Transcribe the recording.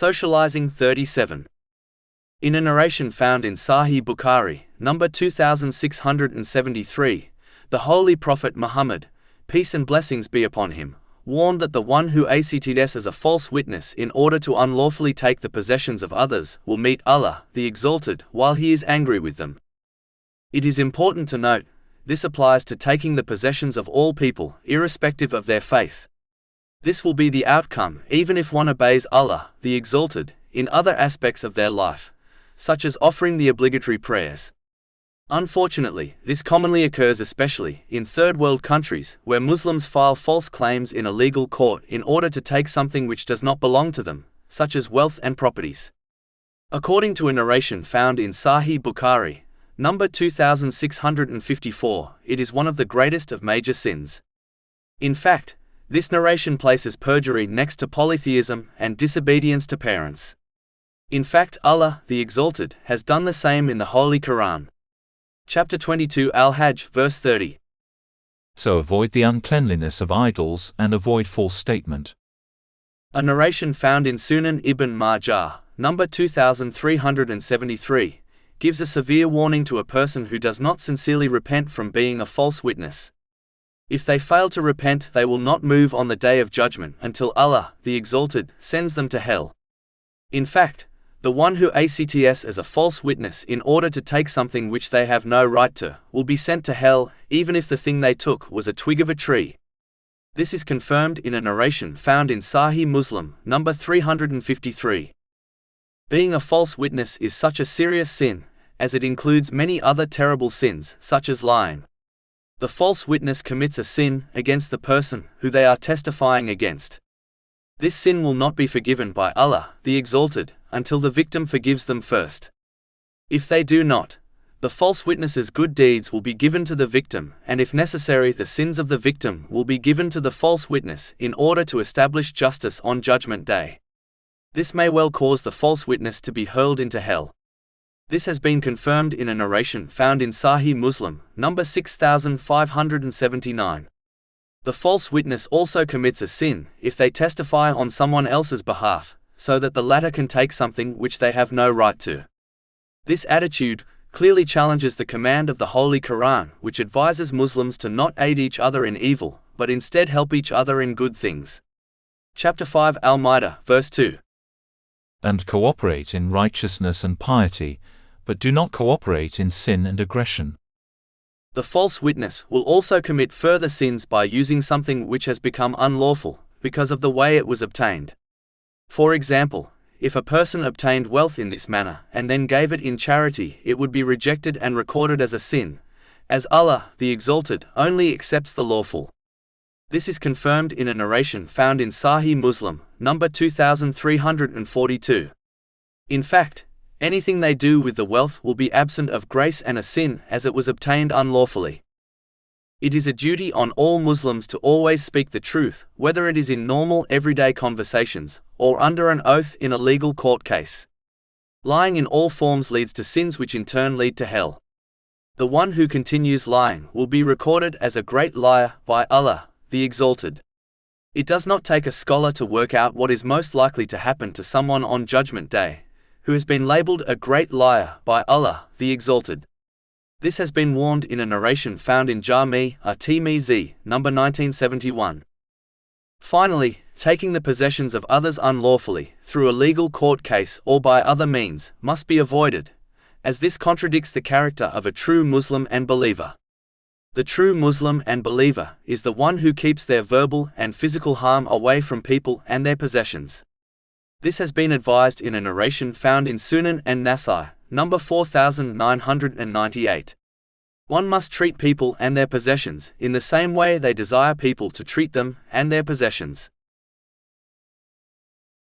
Socializing 37. In a narration found in Sahih Bukhari, number 2673, the Holy Prophet Muhammad, peace and blessings be upon him, warned that the one who acts as a false witness in order to unlawfully take the possessions of others will meet Allah, the Exalted, while he is angry with them. It is important to note, this applies to taking the possessions of all people, irrespective of their faith. This will be the outcome even if one obeys Allah, the Exalted, in other aspects of their life, such as offering the obligatory prayers. Unfortunately, this commonly occurs especially in third world countries where Muslims file false claims in a legal court in order to take something which does not belong to them, such as wealth and properties. According to a narration found in Sahih Bukhari, number 2654, it is one of the greatest of major sins. In fact, this narration places perjury next to polytheism and disobedience to parents. In fact, Allah, the Exalted, has done the same in the Holy Quran. Chapter 22 Al-Hajj, verse 30. So avoid the uncleanliness of idols and avoid false statement. A narration found in Sunan Ibn Majah, number 2373, gives a severe warning to a person who does not sincerely repent from being a false witness. If they fail to repent, they will not move on the Day of Judgment until Allah, the Exalted, sends them to hell. In fact, the one who acts as a false witness in order to take something which they have no right to, will be sent to hell, even if the thing they took was a twig of a tree. This is confirmed in a narration found in Sahih Muslim, number 353. Being a false witness is such a serious sin, as it includes many other terrible sins, such as lying. The false witness commits a sin against the person who they are testifying against. This sin will not be forgiven by Allah, the Exalted, until the victim forgives them first. If they do not, the false witness's good deeds will be given to the victim, and if necessary, the sins of the victim will be given to the false witness in order to establish justice on Judgment Day. This may well cause the false witness to be hurled into hell. This has been confirmed in a narration found in Sahih Muslim, number 6579. The false witness also commits a sin if they testify on someone else's behalf, so that the latter can take something which they have no right to. This attitude clearly challenges the command of the Holy Quran, which advises Muslims to not aid each other in evil, but instead help each other in good things. Chapter 5 Al-Ma'idah, verse 2. And cooperate in righteousness and piety, but do not cooperate in sin and aggression. The false witness will also commit further sins by using something which has become unlawful, because of the way it was obtained. For example, if a person obtained wealth in this manner and then gave it in charity, it would be rejected and recorded as a sin, as Allah, the Exalted, only accepts the lawful. This is confirmed in a narration found in Sahih Muslim, number 2342. In fact, anything they do with the wealth will be absent of grace and a sin, as it was obtained unlawfully. It is a duty on all Muslims to always speak the truth, whether it is in normal everyday conversations, or under an oath in a legal court case. Lying in all forms leads to sins which in turn lead to hell. The one who continues lying will be recorded as a great liar by Allah, the Exalted. It does not take a scholar to work out what is most likely to happen to someone on Judgment Day, who has been labeled a great liar by Allah, the Exalted. This has been warned in a narration found in Jami'a at-Tirmidhi, number 1971. Finally, taking the possessions of others unlawfully, through a legal court case or by other means, must be avoided, as this contradicts the character of a true Muslim and believer. The true Muslim and believer is the one who keeps their verbal and physical harm away from people and their possessions. This has been advised in a narration found in Sunan an-Nasai, number 4998. One must treat people and their possessions in the same way they desire people to treat them and their possessions.